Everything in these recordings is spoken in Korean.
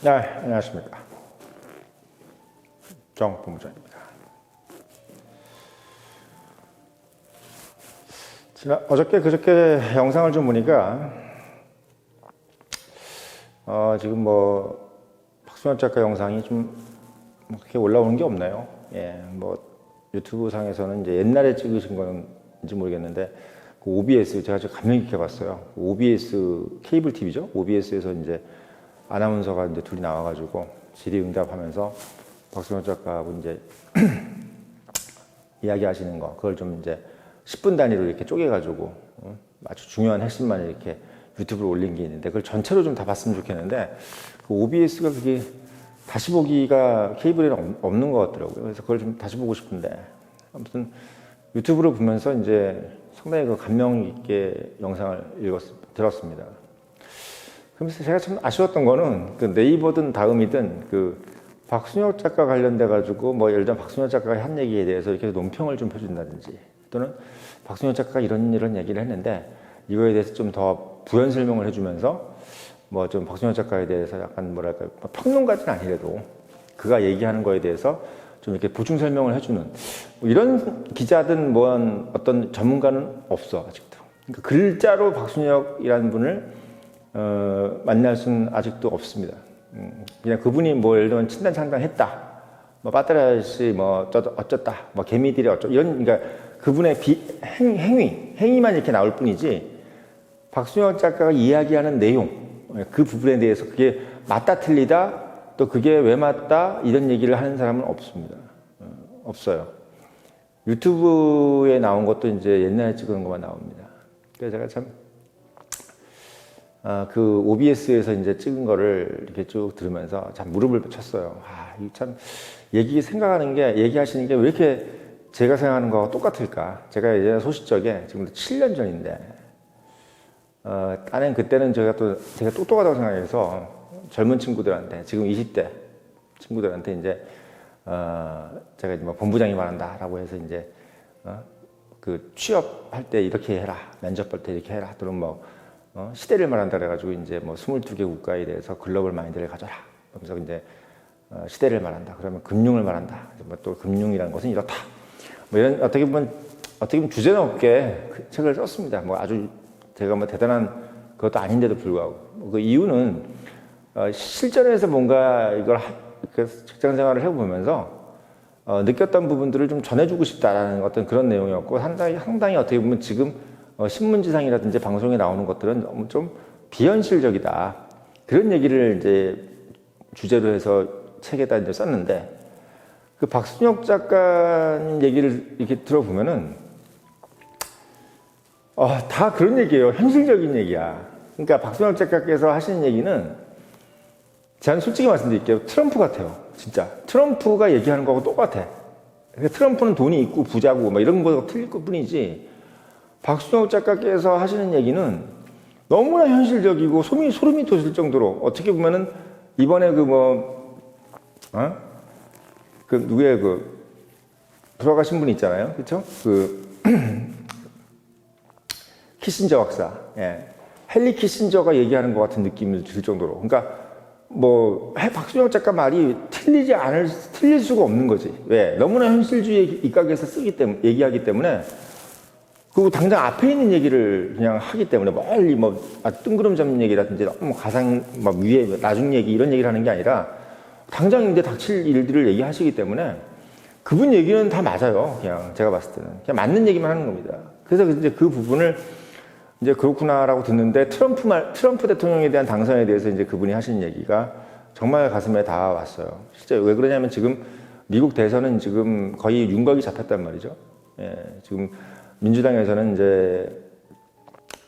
네, 안녕하십니까. 정 본부장입니다. 어저께 그저께 영상을 좀 보니까 지금 뭐 박순혁 작가 영상이 좀 그렇게 올라오는 게 없나요? 예, 뭐 유튜브 상에서는 이제 옛날에 찍으신 건지 모르겠는데 그 OBS 제가 좀 감명 깊게 봤어요. OBS 케이블 TV죠? OBS에서 이제 아나운서가 이제 둘이 나와가지고 질의응답하면서 박순혁 작가하고 이제 이야기하시는 거 그걸 좀 이제 10분 단위로 이렇게 쪼개가지고 아주 중요한 핵심만 이렇게 유튜브로 올린 게 있는데 그걸 전체로 좀 다 봤으면 좋겠는데 그 OBS가 그게 다시 보기가 케이블에는 없는 것 같더라고요. 그래서 그걸 좀 다시 보고 싶은데 아무튼 유튜브로 보면서 이제 상당히 그 감명 있게 영상을 들었습니다. 그러면서 제가 참 아쉬웠던 거는 그 네이버든 다음이든 그 박순혁 작가 관련돼 가지고 뭐 예를 들어 박순혁 작가가 한 얘기에 대해서 이렇게 논평을 좀 펴준다든지 또는 박순혁 작가가 이런 얘기를 했는데 이거에 대해서 좀 더 부연 설명을 해주면서 뭐 좀 박순혁 작가에 대해서 약간 뭐랄까 평론가는 아니래도 그가 얘기하는 거에 대해서 좀 이렇게 보충 설명을 해주는 뭐 이런 기자든 뭐 어떤 전문가는 없어 아직도. 그러니까 글자로 박순혁이라는 분을 만날 수는 아직도 없습니다. 그냥 그분이 뭐 예를 들면 친단 창당했다, 뭐 빠따라씨 뭐 어쩌다, 뭐 개미들이 이런 그러니까 그분의 행위만 이렇게 나올 뿐이지 박순혁 작가가 이야기하는 내용 그 부분에 대해서 그게 맞다 틀리다 또 그게 왜 맞다 이런 얘기를 하는 사람은 없습니다. 없어요. 유튜브에 나온 것도 이제 옛날에 찍은 것만 나옵니다. 그래서 제가 참 그 OBS에서 이제 찍은 거를 이렇게 쭉 들으면서 참 무릎을 쳤어요. 이 참 얘기하시는 게 왜 이렇게 제가 생각하는 거와 똑같을까? 제가 예전에 소시적에 지금도 7년 전인데, 딴엔 그때는 제가 똑똑하다고 생각해서 젊은 친구들한테, 지금 20대 친구들한테 이제, 제가 뭐 본부장이 말한다라고 해서 이제, 그 취업할 때 이렇게 해라, 면접 볼 때 이렇게 해라, 또는 뭐, 시대를 말한다 그래가지고 이제 뭐 22개 국가에 대해서 글로벌 마인드를 가져라. 그래서 이제 시대를 말한다. 그러면 금융을 말한다. 뭐 또 금융이라는 것은 이렇다. 뭐 이런 어떻게 보면 주제는 없게 그 책을 썼습니다. 뭐 아주 제가 뭐 대단한 그것도 아닌데도 불구하고 그 이유는 실전에서 뭔가 이걸 직장 생활을 해보면서 느꼈던 부분들을 좀 전해주고 싶다라는 어떤 그런 내용이었고 상당히 어떻게 보면 지금 신문지상이라든지 방송에 나오는 것들은 너무 좀 비현실적이다. 그런 얘기를 이제 주제로 해서 책에다 이제 썼는데, 그 박순혁 작가님 얘기를 이렇게 들어보면은, 다 그런 얘기예요. 현실적인 얘기야. 그러니까 박순혁 작가께서 하시는 얘기는, 저는 솔직히 말씀드릴게요. 트럼프 같아요. 진짜. 트럼프가 얘기하는 거하고 똑같아. 그러니까 트럼프는 돈이 있고 부자고 막 이런 거가 틀릴 것 뿐이지, 박순혁 작가께서 하시는 얘기는 너무나 현실적이고 소름이 돋을 정도로 어떻게 보면은 이번에 누구의 돌아가신 분 있잖아요. 그쵸? 키신저 박사. 예. 헨리 키신저가 얘기하는 것 같은 느낌이 들 정도로. 그러니까 박순혁 작가 말이 틀릴 수가 없는 거지. 왜? 너무나 현실주의 입각에서 얘기하기 때문에 그리고 당장 앞에 있는 얘기를 그냥 하기 때문에 멀리 뜬구름 잡는 얘기라든지 가상 위에 나중 얘기 이런 얘기를 하는 게 아니라 당장 이제 닥칠 일들을 얘기하시기 때문에 그분 얘기는 다 맞아요. 그냥 제가 봤을 때는 그냥 맞는 얘기만 하는 겁니다. 그래서 이제 그 부분을 이제 그렇구나라고 듣는데 트럼프 대통령에 대한 당선에 대해서 이제 그분이 하신 얘기가 정말 가슴에 닿아왔어요. 실제 왜 그러냐면 지금 미국 대선은 지금 거의 윤곽이 잡혔단 말이죠. 예, 지금 민주당에서는 이제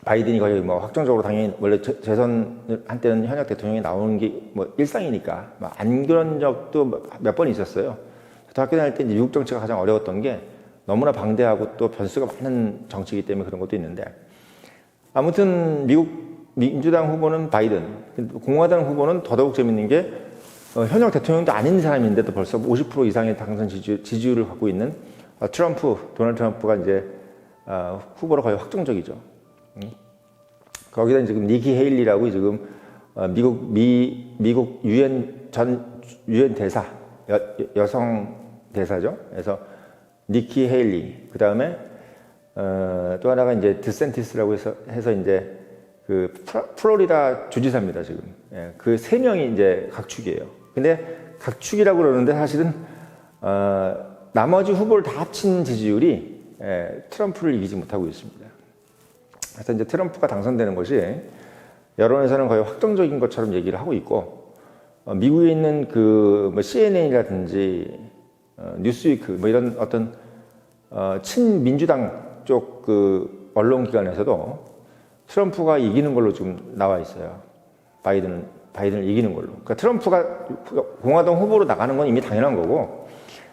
바이든이 거의 확정적으로 당연히 원래 재선을 한 때는 현역 대통령이 나오는 게 일상이니까 안 그런 적도 몇 번 있었어요. 저도 학교 다닐 때 이제 미국 정치가 가장 어려웠던 게 너무나 방대하고 또 변수가 많은 정치이기 때문에 그런 것도 있는데 아무튼 미국 민주당 후보는 바이든, 공화당 후보는 더더욱 재밌는 게 현역 대통령도 아닌 사람인데도 벌써 50% 이상의 당선 지지율을 갖고 있는 도널드 트럼프가 이제 후보로 거의 확정적이죠. 거기다 지금 니키 헤일리라고 지금 미국 유엔 대사, 여성 대사죠. 그래서 니키 헤일리, 그 다음에 또 하나가 이제 드센티스라고 해서 이제 그 플로리다 주지사입니다, 지금. 예, 그 세 명이 이제 각축이에요. 근데 각축이라고 그러는데 사실은 나머지 후보를 다 합친 지지율이 트럼프를 이기지 못하고 있습니다. 그래서 이제 트럼프가 당선되는 것이 여론에서는 거의 확정적인 것처럼 얘기를 하고 있고, 미국에 있는 그 뭐 CNN이라든지 뉴스위크 뭐 이런 어떤 친민주당 쪽 그 언론기관에서도 트럼프가 이기는 걸로 좀 나와 있어요. 바이든을 이기는 걸로. 그러니까 트럼프가 공화당 후보로 나가는 건 이미 당연한 거고,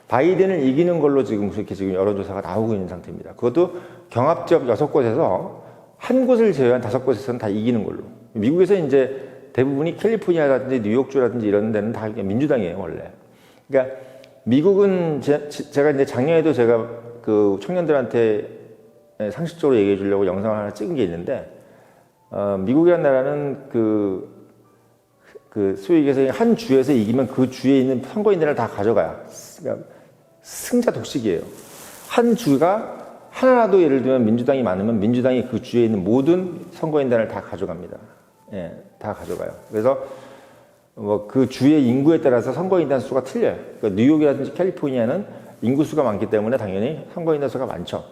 바이든을 이기는 걸로 지금 그렇게 지금 여론조사가 나오고 있는 상태입니다. 그것도 경합지역 6곳에서 한 곳을 제외한 5곳에서는 다 이기는 걸로. 미국에서 이제 대부분이 캘리포니아라든지 뉴욕주라든지 이런 데는 다 민주당이에요, 원래. 그러니까 미국은 제가 이제 작년에도 제가 그 청년들한테 상식적으로 얘기해 주려고 영상을 하나 찍은 게 있는데, 미국이라는 나라는 그 소위 얘기해서 한 주에서 이기면 그 주에 있는 선거인단을 다 가져가요. 그러니까 승자 독식이에요. 한 주가 하나라도 예를 들면 민주당이 많으면 민주당이 그 주에 있는 모든 선거인단을 다 가져갑니다. 예, 다 가져가요. 그래서 뭐 그 주의 인구에 따라서 선거인단 수가 틀려요. 그러니까 뉴욕이라든지 캘리포니아는 인구 수가 많기 때문에 당연히 선거인단 수가 많죠.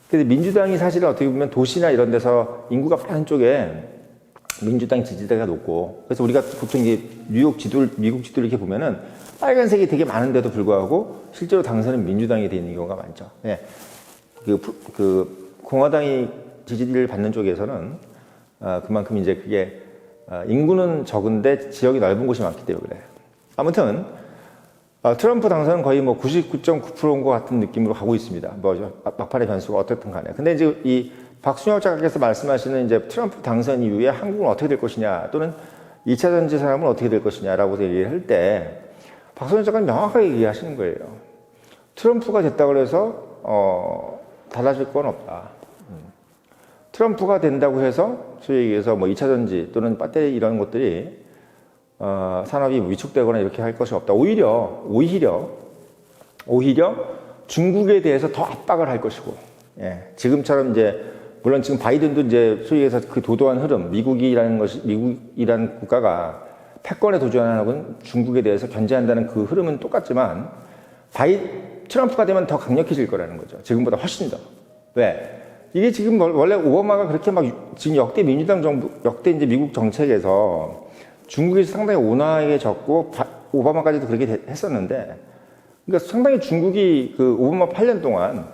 근데 민주당이 사실은 어떻게 보면 도시나 이런 데서 인구가 많은 쪽에 민주당 지지대가 높고, 그래서 우리가 보통 이게 미국 지도를 이렇게 보면은 빨간색이 되게 많은데도 불구하고 실제로 당선은 민주당이 되는 경우가 많죠. 예. 그 공화당이 지지를 받는 쪽에서는 그만큼 이제 그게 인구는 적은데 지역이 넓은 곳이 많기 때문에 그래요. 아무튼 트럼프 당선은 거의 뭐 99.9%인 것 같은 느낌으로 가고 있습니다. 뭐 막판의 변수가 어떻든 간에. 근데 이제 이 박순혁 작가께서 말씀하시는 이제 트럼프 당선 이후에 한국은 어떻게 될 것이냐, 또는 2차 전지 산업은 어떻게 될 것이냐라고 얘기를 할 때 박순혁 작가는 명확하게 얘기하시는 거예요. 트럼프가 됐다고 해서 달라질 건 없다. 트럼프가 된다고 해서 소위 얘기해서 뭐 2차 전지 또는 배터리 이런 것들이 산업이 위축되거나 이렇게 할 것이 없다. 오히려 중국에 대해서 더 압박을 할 것이고, 예, 지금처럼 이제 물론 지금 바이든도 이제 소위 얘기해서 그 도도한 흐름, 미국이라는 국가가 패권에 도전하는 건 중국에 대해서 견제한다는 그 흐름은 똑같지만 트럼프가 되면 더 강력해질 거라는 거죠. 지금보다 훨씬 더. 왜? 이게 지금 원래 오바마가 그렇게 막 지금 역대 민주당 정부, 역대 이제 미국 정책에서 중국에서 상당히 온화하게 졌고, 오바마까지도 그렇게 했었는데, 그러니까 상당히 중국이 그 오바마 8년 동안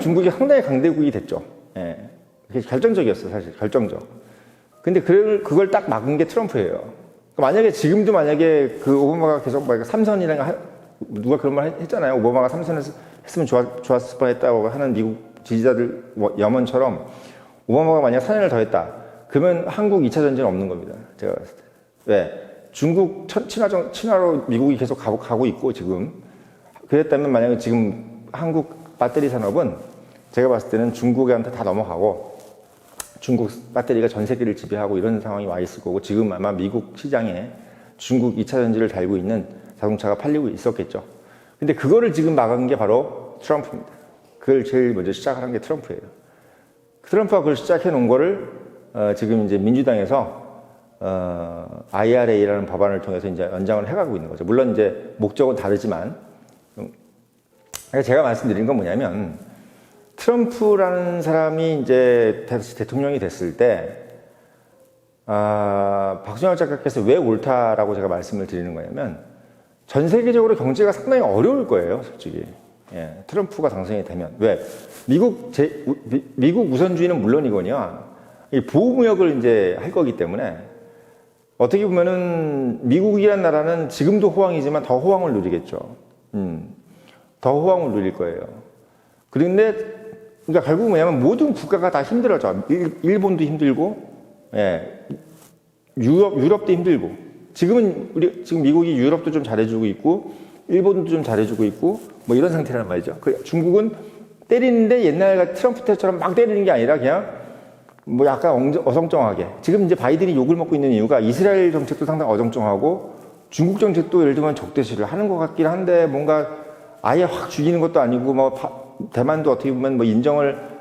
중국이 상당히 강대국이 됐죠. 예. 그게 결정적이었어요, 사실. 결정적. 근데 그걸 딱 막은 게 트럼프예요. 그러니까 만약에 지금도 만약에 그 오바마가 계속 막 삼선이라는 누가 그런 말 했잖아요. 오바마가 삼선을 했으면 좋았을 뻔했다고 하는 미국 지지자들 염원처럼 오바마가 만약 4년을 더 했다. 그러면 한국 2차 전쟁은 없는 겁니다. 제가 봤을 때. 왜? 중국 친화로 미국이 계속 가고 있고 지금. 그랬다면 만약에 지금 한국 배터리 산업은 제가 봤을 때는 중국한테 다 넘어가고 중국 배터리가 전 세계를 지배하고 이런 상황이 와 있을 거고, 지금 아마 미국 시장에 중국 2차 전지를 달고 있는 자동차가 팔리고 있었겠죠. 근데 그거를 지금 막은 게 바로 트럼프입니다. 그걸 제일 먼저 시작한 게 트럼프예요. 트럼프가 그걸 시작해 놓은 거를 지금 이제 민주당에서 IRA라는 법안을 통해서 이제 연장을 해가고 있는 거죠. 물론 이제 목적은 다르지만, 제가 말씀드린 건 뭐냐면, 트럼프라는 사람이 이제 다시 대통령이 됐을 때, 박순혁 작가께서 왜 옳다라고 제가 말씀을 드리는 거냐면, 전 세계적으로 경제가 상당히 어려울 거예요, 솔직히. 예, 트럼프가 당선이 되면. 왜? 미국 우선주의는 물론이거니와 이 보호무역을 이제 할 거기 때문에, 어떻게 보면은 미국이란 나라는 지금도 호황이지만 더 호황을 누리겠죠. 더 호황을 누릴 거예요. 그런데, 그러니까 결국 뭐냐면 모든 국가가 다 힘들어져. 일본도 힘들고, 예, 유럽도 힘들고. 지금 미국이 유럽도 좀 잘해주고 있고, 일본도 좀 잘해주고 있고, 뭐 이런 상태란 말이죠. 중국은 때리는데 옛날 트럼프 때처럼 막 때리는 게 아니라 그냥 뭐 약간 어정쩡하게. 지금 이제 바이든이 욕을 먹고 있는 이유가 이스라엘 정책도 상당히 어정쩡하고 중국 정책도 예를 들면 적대시를 하는 것 같긴 한데 뭔가 아예 확 죽이는 것도 아니고 뭐 대만도 어떻게 보면 뭐 인정을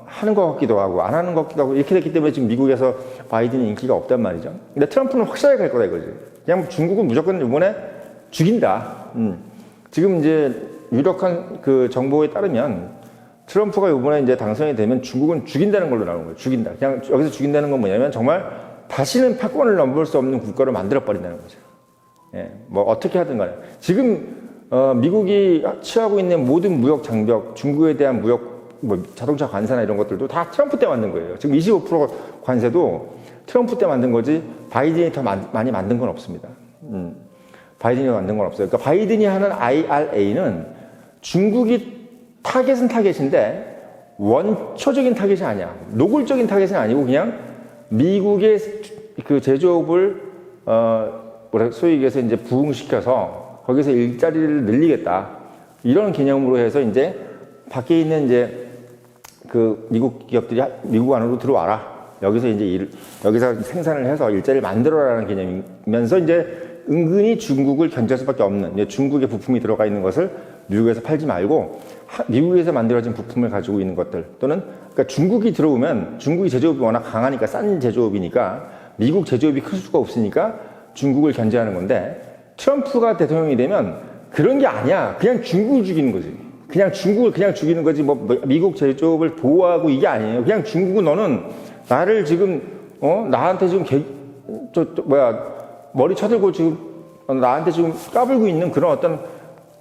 하는 것 같기도 하고 안 하는 것 같기도 하고 이렇게 됐기 때문에 지금 미국에서 바이든이 인기가 없단 말이죠. 근데 트럼프는 확실하게 갈 거다 이거지. 그냥 중국은 무조건 이번에 죽인다. 지금 이제 유력한 그 정보에 따르면 트럼프가 이번에 이제 당선이 되면 중국은 죽인다는 걸로 나오는 거예요. 죽인다. 그냥 여기서 죽인다는 건 뭐냐면 정말 다시는 패권을 넘볼 수 없는 국가로 만들어 버린다는 거죠. 예, 뭐 어떻게 하든 간에 지금 미국이 취하고 있는 모든 무역 장벽, 중국에 대한 무역 뭐 자동차 관세나 이런 것들도 다 트럼프 때 만든 거예요. 지금 25% 관세도 트럼프 때 만든 거지 바이든이 더 많이 만든 건 없습니다. 바이든이 만든 건 없어요. 그러니까 바이든이 하는 IRA는 중국이 타겟은 타겟인데 원초적인 타겟이 아니야. 노골적인 타겟은 아니고 그냥 미국의 그 제조업을 소위 얘기해서 이제 부흥시켜서 거기서 일자리를 늘리겠다. 이런 개념으로 해서 이제 밖에 있는 이제 그 미국 기업들이 미국 안으로 들어와라. 여기서 이제 여기서 생산을 해서 일자리를 만들어라는 개념이면서 이제 은근히 중국을 견제할 수밖에 없는 중국의 부품이 들어가 있는 것을 미국에서 팔지 말고 미국에서 만들어진 부품을 가지고 있는 것들 또는 그러니까 중국이 들어오면 중국이 제조업이 워낙 강하니까 싼 제조업이니까 미국 제조업이 클 수가 없으니까 중국을 견제하는 건데 트럼프가 대통령이 되면 그런 게 아니야. 그냥 중국을 죽이는 거지. 그냥 중국을 그냥 죽이는 거지 뭐 미국 제조업을 보호하고 이게 아니에요. 그냥 중국은 너는 나를 지금 나한테 지금 머리 쳐들고 지금 나한테 지금 까불고 있는 그런 어떤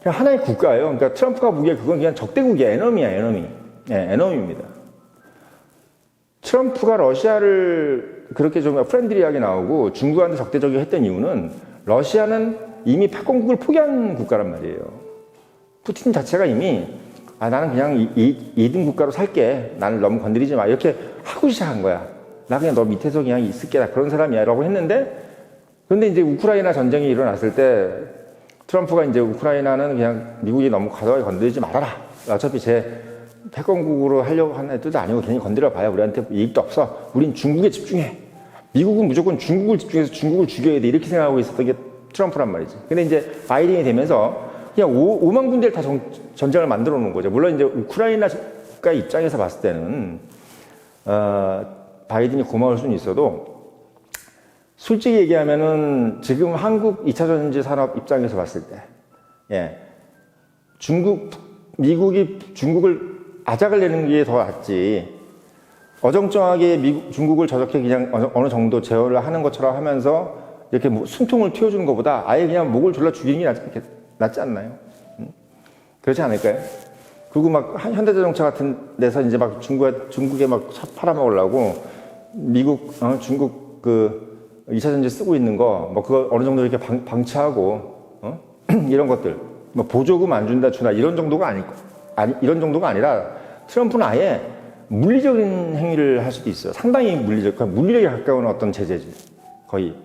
그냥 하나의 국가예요. 그러니까 트럼프가 보기에 그건 그냥 적대국이야. 에너미야, 에너미. 네, 에너미입니다. 트럼프가 러시아를 그렇게 좀 프렌들리하게 나오고 중국한테 적대적이게 했던 이유는 러시아는 이미 패권국을 포기한 국가란 말이에요. 푸틴 자체가 이미 나는 그냥 2등 국가로 살게. 나를 너무 건드리지 마. 이렇게 하고 시작한 거야. 나 그냥 너 밑에서 그냥 있을게. 나 그런 사람이야. 라고 했는데 그런데 이제 우크라이나 전쟁이 일어났을 때 트럼프가 이제 우크라이나는 그냥 미국이 너무 과도하게 건드리지 말아라. 어차피 제 패권국으로 하려고 하는 뜻도 아니고 괜히 건드려봐야 우리한테 이익도 없어. 우린 중국에 집중해. 미국은 무조건 중국을 집중해서 중국을 죽여야 돼. 이렇게 생각하고 있었던 게 트럼프란 말이지. 근데 이제 바이든이 되면서 그냥 5만 군데를 다 전쟁을 만들어 놓은 거죠. 물론 이제 우크라이나 국가 입장에서 봤을 때는 바이든이 고마울 수는 있어도 솔직히 얘기하면은 지금 한국 2차 전지 산업 입장에서 봤을 때, 예, 미국이 중국을 아작을 내는 게 더 낫지. 어정쩡하게 중국을 저렇게 그냥 어느 정도 제어를 하는 것처럼 하면서 이렇게 뭐 숨통을 틔워주는 것보다 아예 그냥 목을 졸라 죽이는 게 낫지 않나요? 그렇지 않을까요? 그리고 막 현대자동차 같은 데서 이제 막 중국에 막 팔아먹으려고 중국 그 2차 전지 쓰고 있는 거, 뭐 그거 어느 정도 이렇게 방치하고, 이런 것들, 뭐 보조금 안 준다 주나 이런 정도가 이런 정도가 아니라 트럼프는 아예 물리적인 행위를 할 수도 있어요. 상당히 물리력에 가까운 어떤 제재지.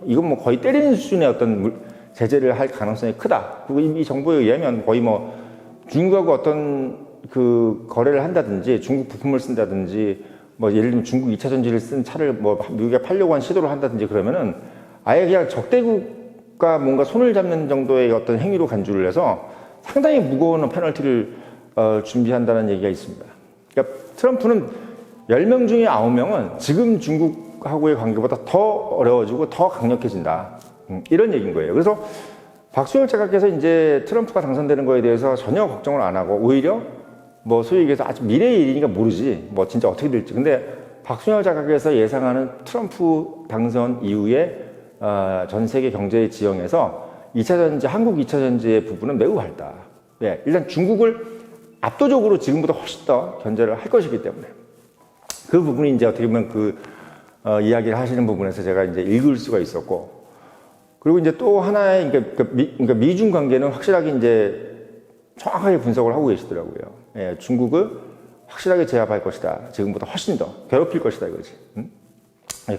이건 뭐 거의 때리는 수준의 어떤 제재를 할 가능성이 크다. 그리고 이 정보에 의하면 거의 뭐 중국하고 어떤 그 거래를 한다든지 중국 부품을 쓴다든지 뭐 예를 들면 중국 2차 전지를 쓴 차를 뭐 미국에 팔려고 한 시도를 한다든지 그러면은 아예 그냥 적대국과 뭔가 손을 잡는 정도의 어떤 행위로 간주를 해서 상당히 무거운 페널티를 준비한다는 얘기가 있습니다. 그러니까 트럼프는 10명 중에 9명은 지금 중국하고의 관계보다 더 어려워지고 더 강력해진다. 이런 얘기인 거예요. 그래서 박수영 작가께서 이제 트럼프가 당선되는 거에 대해서 전혀 걱정을 안 하고 오히려 뭐 소위 얘기해서 아직 미래의 일이니까 모르지 뭐 진짜 어떻게 될지. 근데 박순영 작가께서 예상하는 트럼프 당선 이후에 전 세계 경제 지형에서 2차 전지, 한국 2차 전지의 부분은 매우 밝다. 네, 일단 중국을 압도적으로 지금보다 훨씬 더 견제를 할 것이기 때문에 그 부분이 이제 어떻게 보면 이야기를 하시는 부분에서 제가 이제 읽을 수가 있었고, 그리고 이제 또 하나의 그러니까 미중 관계는 확실하게 이제 정확하게 분석을 하고 계시더라고요. 예, 중국을 확실하게 제압할 것이다. 지금보다 훨씬 더 괴롭힐 것이다 이거지.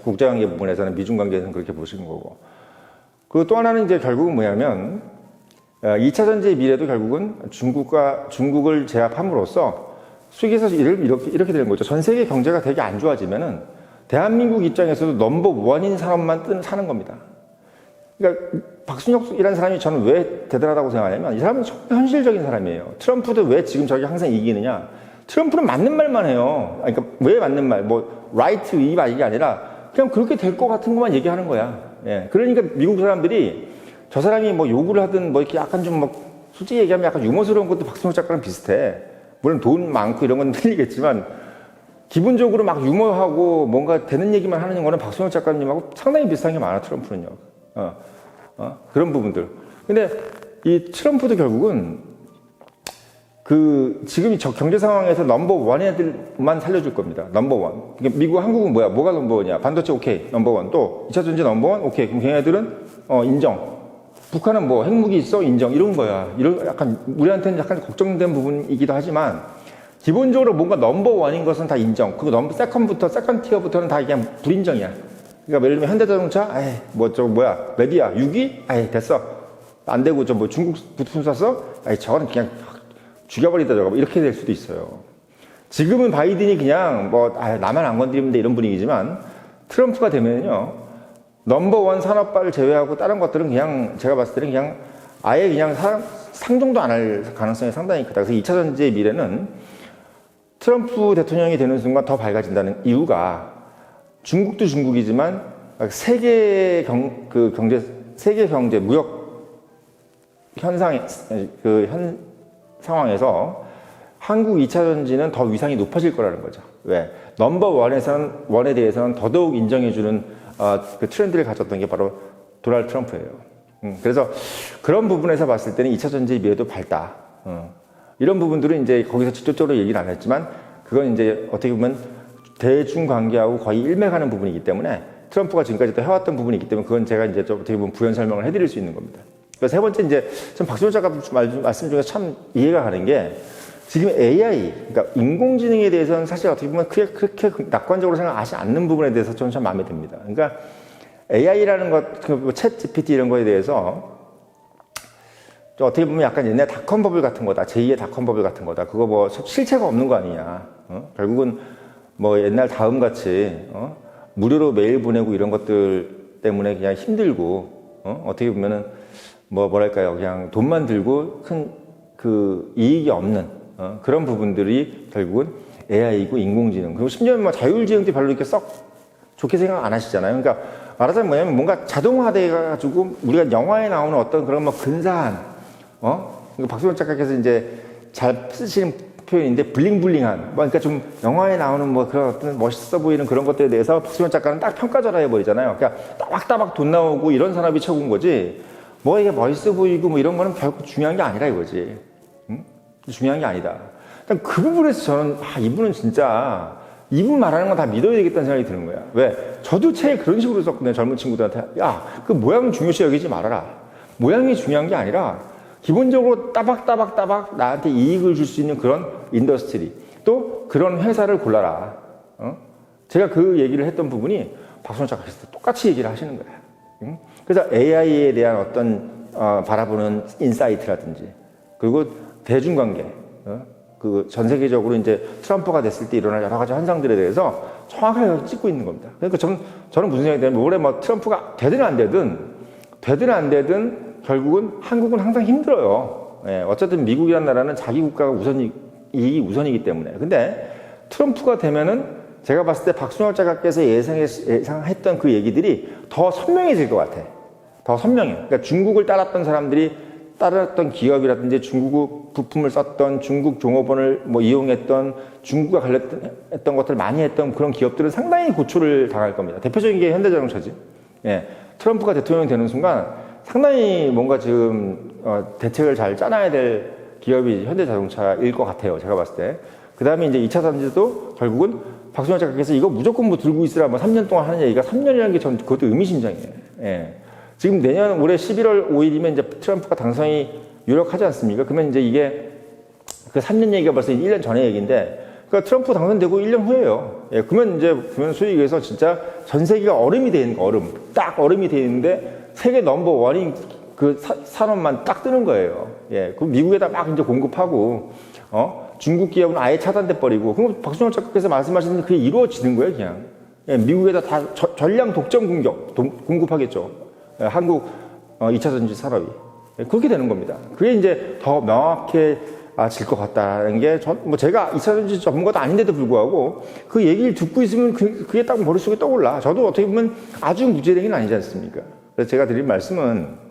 국제관계 부분에서는 미중 관계에서는 그렇게 보시는 거고. 그리고 또 하나는 이제 결국은 뭐냐면 2차 전지의 미래도 결국은 중국을 제압함으로써 수익에서 이렇게 되는 거죠. 전 세계 경제가 되게 안 좋아지면은 대한민국 입장에서도 넘버 원인 사람만 사는 겁니다. 그러니까 박순혁이라는 사람이 저는 왜 대단하다고 생각하냐면 이 사람은 정말 현실적인 사람이에요. 트럼프도 왜 지금 저기 항상 이기느냐? 트럼프는 맞는 말만 해요. 그러니까 왜 맞는 말? 뭐 라이트 이바 이게 아니라 그냥 그렇게 될 것 같은 것만 얘기하는 거야. 예. 그러니까 미국 사람들이 저 사람이 뭐 욕을 하든 뭐 이렇게 약간 좀 뭐 솔직히 얘기하면 약간 유머스러운 것도 박순혁 작가랑 비슷해. 물론 돈 많고 이런 건 틀리겠지만 기본적으로 막 유머하고 뭔가 되는 얘기만 하는 거는 박순혁 작가님하고 상당히 비슷한 게 많아, 트럼프는요. 그런 부분들. 근데 이 트럼프도 결국은 지금 이 경제 상황에서 넘버 원 애들만 살려줄 겁니다. 넘버 원. 그러니까 미국, 한국은 뭐야? 뭐가 넘버 원이야? 반도체 오케이. 넘버 원. 또 2차 전지 넘버 원? 오케이. 그럼 걔네들은 인정. 북한은 뭐 핵무기 있어? 인정. 이런 거야. 이런 약간 우리한테는 약간 걱정된 부분이기도 하지만 기본적으로 뭔가 넘버 원인 것은 다 인정. 그리고 세컨 티어부터는 다 그냥 불인정이야. 그러니까 예를 들면 현대자동차, 메디아, 6위? 됐어. 안 되고 뭐 중국 부품 샀어? 저거는 그냥 죽여버리다 저거. 이렇게 될 수도 있어요. 지금은 바이든이 그냥 나만 안 건드리면 돼 이런 분위기지만 트럼프가 되면요. 넘버 원 산업바를 제외하고 다른 것들은 그냥 제가 봤을 때는 그냥 아예 그냥 상종도 안 할 가능성이 상당히 크다. 그래서 2차 전지의 미래는 트럼프 대통령이 되는 순간 더 밝아진다는 이유가 중국도 중국이지만 세계 경제 무역 상황에서 한국 2차 전지는 더 위상이 높아질 거라는 거죠. 왜? 넘버 원에 대해서는 더더욱 인정해주는 그 트렌드를 가졌던 게 바로 도널드 트럼프예요. 그래서 그런 부분에서 봤을 때는 2차 전지의 미래도 밝다. 이런 부분들은 이제 거기서 직접적으로 얘기는 안 했지만 그건 이제 어떻게 보면 대중 관계하고 거의 일맥하는 부분이기 때문에 트럼프가 지금까지 또 해왔던 부분이 있기 때문에 그건 제가 이제 좀 어떻게 보면 부연 설명을 해드릴 수 있는 겁니다. 그래서 세 번째 이제 전 박순혁 작가 말씀 중에 참 이해가 가는 게 지금 AI, 그러니까 인공지능에 대해서는 사실 어떻게 보면 그렇게 낙관적으로 생각하지 않는 부분에 대해서 저는 참 마음에 듭니다. 그러니까 AI라는 것, 챗 GPT 이런 거에 대해서 어떻게 보면 약간 옛날 닷컴 버블 같은 거다. 제2의 닷컴 버블 같은 거다. 그거 뭐 실체가 없는 거 아니냐. 결국은 뭐 옛날 다음같이 무료로 메일 보내고 이런 것들 때문에 그냥 힘들고 어떻게 보면은 뭐랄까요. 그냥 돈만 들고 큰 그 이익이 없는 그런 부분들이 결국은 AI이고 인공지능. 그리고 심지어 뭐 자율주행도 별로 이렇게 썩 좋게 생각 안 하시잖아요. 그러니까 말하자면 뭐냐면 뭔가 자동화돼가지고 우리가 영화에 나오는 어떤 그런 뭐 근사한 박수영 작가께서 이제 잘 쓰시는 표현인데 블링블링한 그러니까 좀 영화에 나오는 뭐 그런 어떤 멋있어 보이는 그런 것들에 대해서 박수영 작가는 딱 평가절하해 버리잖아요. 그러니까 따박따박 돈 나오고 이런 산업이 최고인 거지 뭐 이게 멋있어 보이고 뭐 이런 거는 결국 중요한 게 아니라 이거지. 중요한 게 아니다. 일단 그 부분에서 저는 이분은 진짜 이분 말하는 건 다 믿어야 되겠다는 생각이 드는 거야. 왜? 저도 책 그런 식으로 썼거든요. 젊은 친구들한테. 야, 그 모양 중요시 여기지 말아라. 모양이 중요한 게 아니라 기본적으로 따박따박 나한테 이익을 줄 수 있는 그런 인더스트리 또 그런 회사를 골라라. 제가 그 얘기를 했던 부분이 박순혁 작가께서 똑같이 얘기를 하시는 거야. 그래서 AI에 대한 어떤 바라보는 인사이트라든지 그리고 대중관계 그 전 세계적으로 이제 트럼프가 됐을 때 일어날 여러 가지 현상들에 대해서 정확하게 찍고 있는 겁니다. 그러니까 저는 무슨 생각이 드냐면 올해 뭐 트럼프가 되든 안 되든 결국은 한국은 항상 힘들어요. 어쨌든 미국이라는 나라는 자기 국가가 이익이 우선이기 때문에. 근데 트럼프가 되면은 제가 봤을 때 박순혁 작가께서 예상했던 그 얘기들이 더 선명해질 것 같아. 더 선명해. 그러니까 중국을 따랐던 기업이라든지 중국 부품을 썼던 중국 종업원을 뭐 이용했던 중국과 관련했던 것들을 많이 했던 그런 기업들은 상당히 고초를 당할 겁니다. 대표적인 게 현대자동차지. 트럼프가 대통령이 되는 순간 상당히 뭔가 지금 대책을 잘 짜놔야 될 기업이 현대자동차일 것 같아요. 제가 봤을 때. 그 다음에 이제 2차 전지도 결국은 박순혁 작가께서 이거 무조건 뭐 들고 있으라 뭐 3년 동안 하는 얘기가 3년이라는 게 전 그것도 의미심장이에요. 지금 내년 올해 11월 5일이면 이제 트럼프가 당선이 유력하지 않습니까? 그러면 이제 이게 그 3년 얘기가 벌써 1년 전의 얘기인데, 그러니까 트럼프 당선되고 1년 후예요. 그러면 소위 얘기해서 진짜 전 세계가 얼음이 돼 있는 거, 딱 얼음이 돼 있는데 세계 넘버 원인 그 산업만 딱 뜨는 거예요. 그럼 미국에다 막 이제 공급하고, 중국 기업은 아예 차단돼 버리고, 그럼 박순영 작가께서 말씀하시는 게 그게 이루어지는 거예요, 그냥. 예, 미국에다 다 전량 독점 공급하겠죠. 예, 한국 2차 전지 산업이. 예, 그렇게 되는 겁니다. 그게 이제 더 명확해질 것 같다는 게, 제가 2차 전지 전문가도 아닌데도 불구하고 그 얘기를 듣고 있으면 그게 딱 머릿속에 떠올라. 저도 어떻게 보면 아주 무지랭이는 아니지 않습니까? 그래서 제가 드린 말씀은,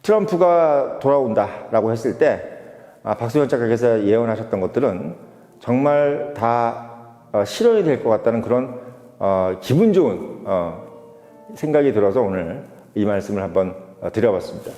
트럼프가 돌아온다라고 했을 때 박수현 작가께서 예언하셨던 것들은 정말 다 실현이 될 것 같다는 그런 기분 좋은 생각이 들어서 오늘 이 말씀을 한번 드려봤습니다.